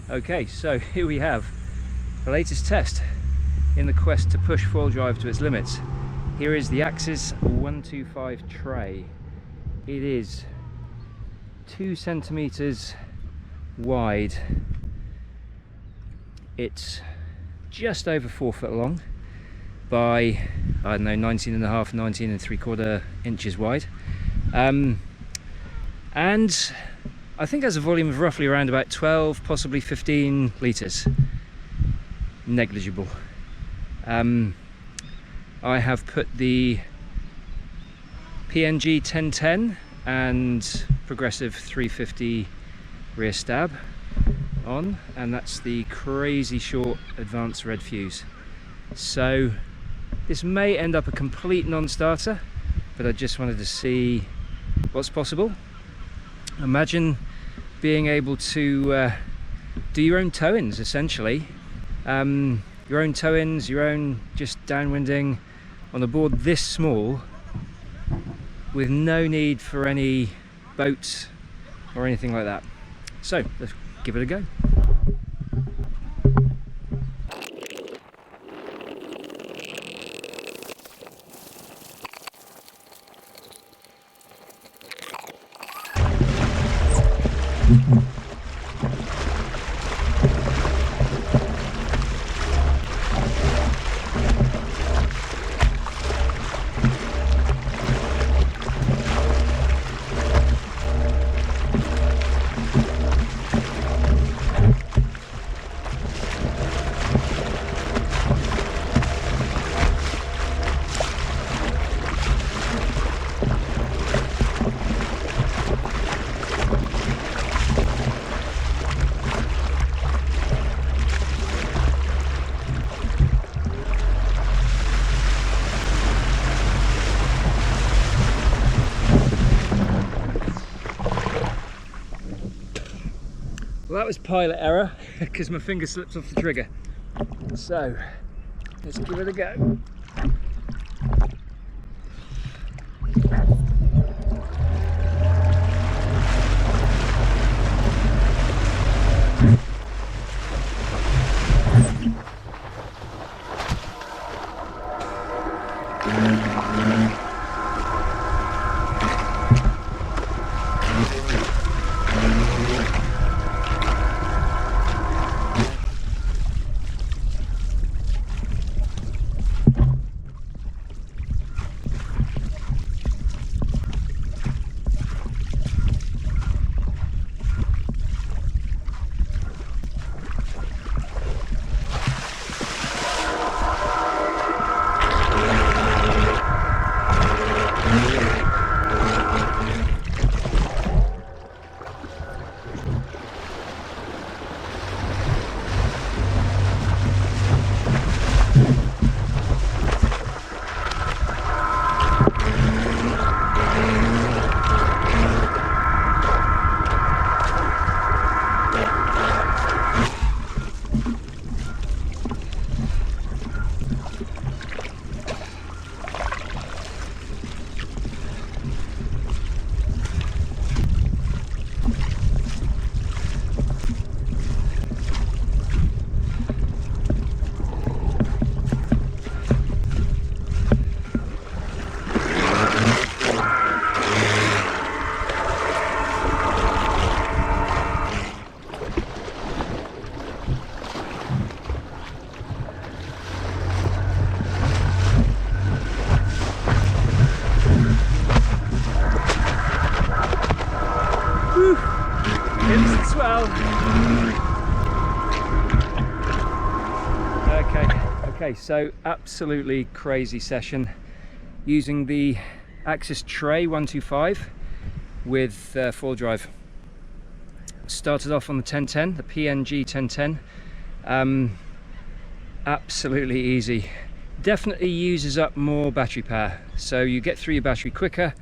Okay, so here we have the latest test in the quest to push FoilDrive to its limits. Here is the Axis 125 tray. It is 2 centimeters wide. It's just over 4 foot long by, I don't know, 19.5, 19.75 inches wide. And I think has a volume of roughly around about 12, possibly 15 litres. Negligible. I have put the PNG 1010 and progressive 350 rear stab on, and that's the crazyshort advanced red fuse. So this may end up a complete non-starter, but I just wanted to see what's possible. Imagine being able to do your own tow-ins, essentially. Your own tow-ins, your own just downwinding on a board this small, with no need for any boats or anything like that. So let's give it a go. Well, that was pilot error because my finger slipped off the trigger. So let's give it a go. Okay, so absolutely crazy session using the Axis tray 125 with FoilDrive. Started off on the 1010, the PNG 1010. Absolutely easy. Definitely uses up more battery power, so you get through your battery quicker.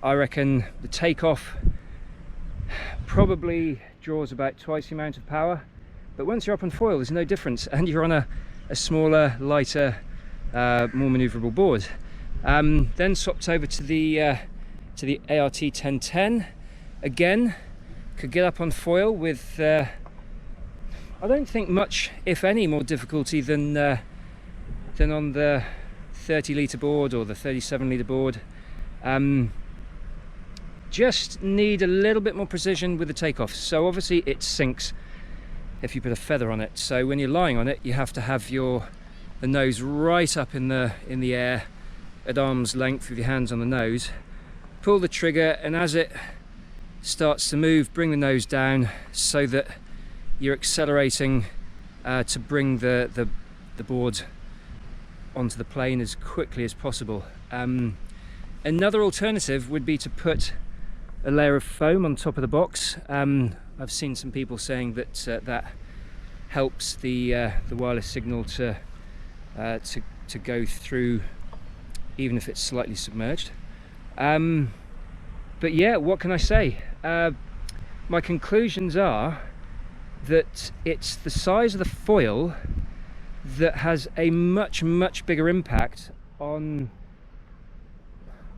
I reckon the takeoff probably draws about twice the amount of power, but once you're up on foil there's no difference, and you're on a smaller, lighter, more maneuverable board. Then swapped over to the ART 1010. Again, could get up on foil with I don't think much, if any, more difficulty than on the 30 litre board or the 37 litre board. Just need a little bit more precision with the takeoff. So obviously it sinks if you put a feather on it. So when you're lying on it, you have to have the nose right up in the air at arm's length with your hands on the nose. Pull the trigger, and as it starts to move, bring the nose down so that you're accelerating to bring the board onto the plane as quickly as possible. Another alternative would be to put a layer of foam on top of the box. I've seen some people saying that that helps the wireless signal to go through even if it's slightly submerged. But yeah, what can I say? My conclusions are that it's the size of the foil that has a much bigger impact on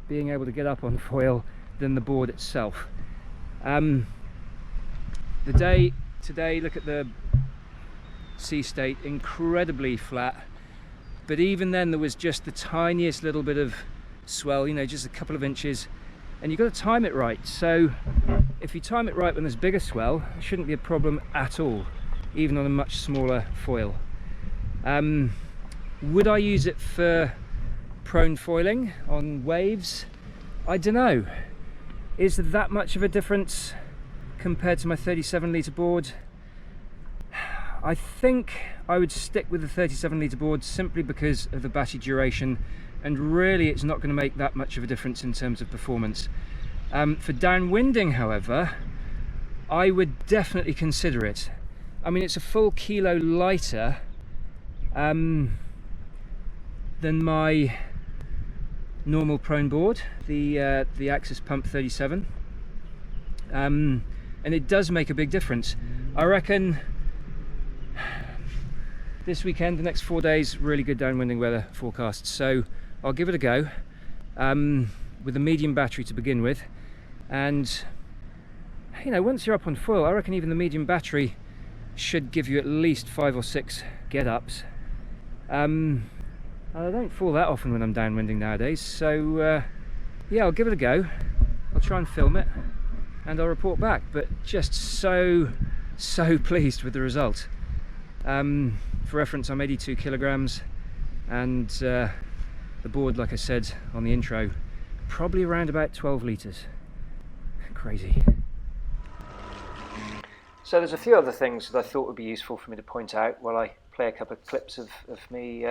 being able to get up on foil than the board itself. The day today, look at the sea state, incredibly flat, but even then there was just the tiniest little bit of swell, you know, just a couple of inches, and you've got to time it right. So if you time it right when there's bigger swell, it shouldn't be a problem at all, even on a much smaller foil. Would I use it for prone foiling on waves? I don't know. Is there that much of a difference compared to my 37 litre board? I think I would stick with the 37 litre board simply because of the battery duration, and really it's not going to make that much of a difference in terms of performance. For downwinding, however, I would definitely consider it. I mean, it's a full kilo lighter than my normal prone board, the Axis Pump 37, and it does make a big difference. I reckon this weekend, the next 4 days, really good downwinding weather forecast, so I'll give it a go with a medium battery to begin with. And you know, once you're up on foil, I reckon even the medium battery should give you at least 5 or 6 get-ups. I don't fall that often when I'm downwinding nowadays, so yeah, I'll give it a go. I'll try and film it and I'll report back, but just so pleased with the result. For reference, I'm 82 kilograms, and the board, like I said on the intro, probably around about 12 litres. Crazy. So there's a few other things that I thought would be useful for me to point out while I play a couple of clips of me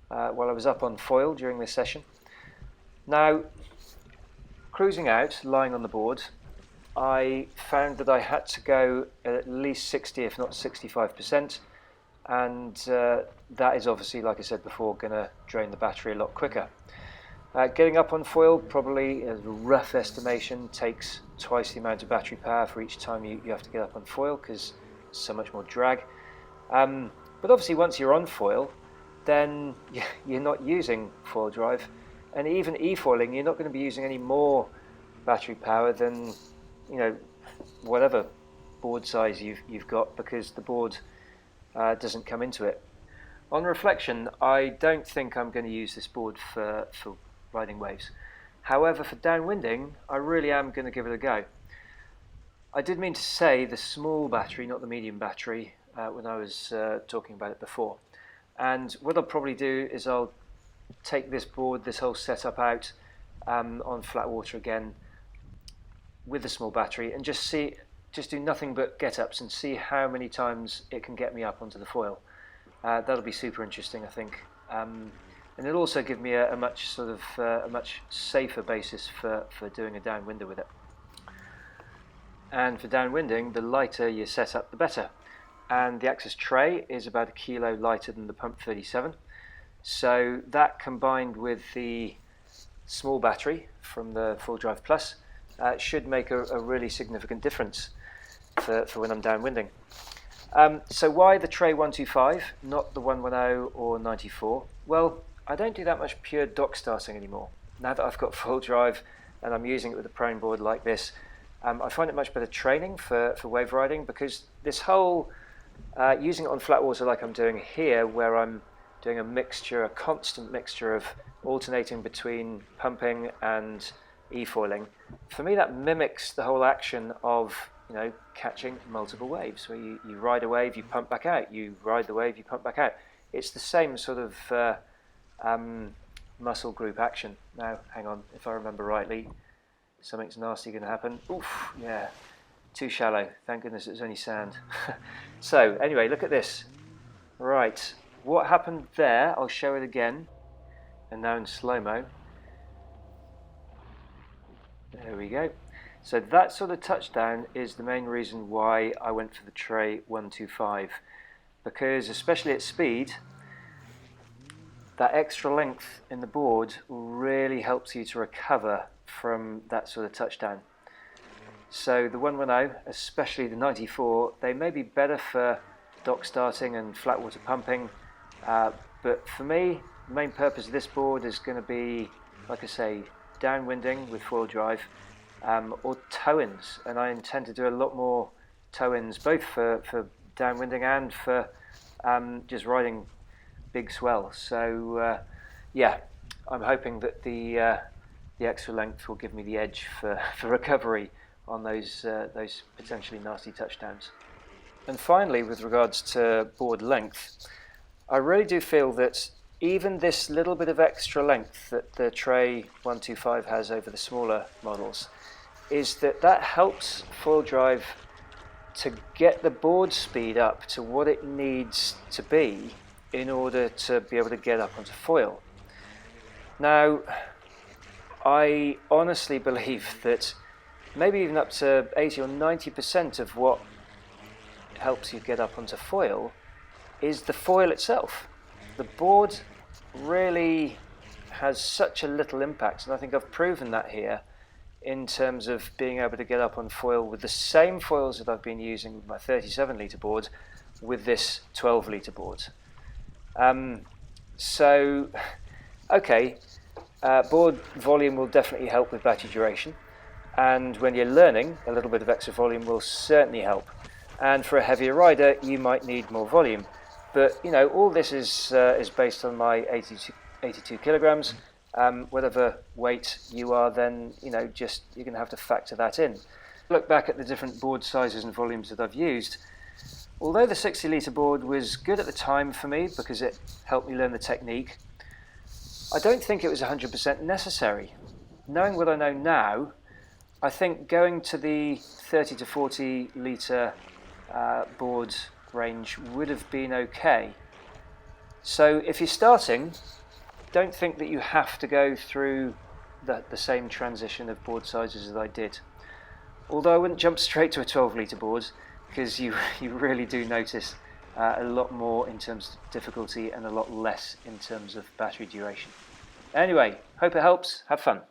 while I was up on foil during this session. Now, cruising out, lying on the board, I found that I had to go at least 60, if not 65%, and that is obviously, like I said before, going to drain the battery a lot quicker. Getting up on foil, probably, as a rough estimation, takes twice the amount of battery power for each time you have to get up on foil, because so much more drag. But obviously once you're on foil, then you're not using FoilDrive, and even e-foiling, you're not going to be using any more battery power than, you know, whatever board size you've got, because the board doesn't come into it. On reflection, I don't think I'm going to use this board for riding waves. However, for downwinding, I really am going to give it a go. I did mean to say the small battery, not the medium battery, when I was talking about it before. And what I'll probably do is I'll take this board, this whole setup out on flat water again with the small battery, and just do nothing but get-ups and see how many times it can get me up onto the foil. That'll be super interesting, I think. And it'll also give me a much safer basis for doing a downwinder with it. And for downwinding, the lighter your setup, the better. And the Axis tray is about 1 kilo lighter than the Pump 37. So that, combined with the small battery from the FoilDrive Plus, should make a really significant difference for when I'm downwinding. So why the tray 125, not the 110 or 94? Well, I don't do that much pure dock starting anymore. Now that I've got FoilDrive and I'm using it with a prone board like this, I find it much better training for wave riding, because this whole using it on flat water like I'm doing here, where I'm doing a constant mixture of alternating between pumping and e-foiling, for me that mimics the whole action of, you know, catching multiple waves, where you ride a wave, you pump back out, you ride the wave, you pump back out. It's the same sort of muscle group action. Now, hang on, if I remember rightly, something's nasty going to happen. Oof, yeah, too shallow. Thank goodness it was only sand. So, anyway, look at this. Right, what happened there, I'll show it again, and now in slow-mo. There we go. So that sort of touchdown is the main reason why I went for the tray 125, because especially at speed, that extra length in the board really helps you to recover from that sort of touchdown. So the 110, especially the 94, they may be better for dock starting and flat water pumping, but for me, the main purpose of this board is going to be, like I say, downwinding with FoilDrive, or tow-ins, and I intend to do a lot more tow-ins, both for downwinding and for just riding big swell. So yeah, I'm hoping that the extra length will give me the edge for recovery on those potentially nasty touchdowns. And finally, with regards to board length, I really do feel that even this little bit of extra length that the tray 125 has over the smaller models is that helps FoilDrive to get the board speed up to what it needs to be in order to be able to get up onto foil. Now, I honestly believe that maybe even up to 80 or 90% of what helps you get up onto foil is the foil itself. The board really has such a little impact, and I think I've proven that here in terms of being able to get up on foil with the same foils that I've been using with my 37 litre board with this 12 litre board. So, okay, board volume will definitely help with battery duration, and when you're learning, a little bit of extra volume will certainly help. And for a heavier rider, you might need more volume. But, you know, all this is based on my 82 kilograms. Whatever weight you are, then, you know, just you're going to have to factor that in. Look back at the different board sizes and volumes that I've used. Although the 60 litre board was good at the time for me because it helped me learn the technique, I don't think it was 100% necessary. Knowing what I know now, I think going to the 30 to 40 litre board range would have been okay. So if you're starting, don't think that you have to go through the same transition of board sizes as I did. Although I wouldn't jump straight to a 12 litre board, because you really do notice a lot more in terms of difficulty and a lot less in terms of battery duration. Anyway, hope it helps. Have fun.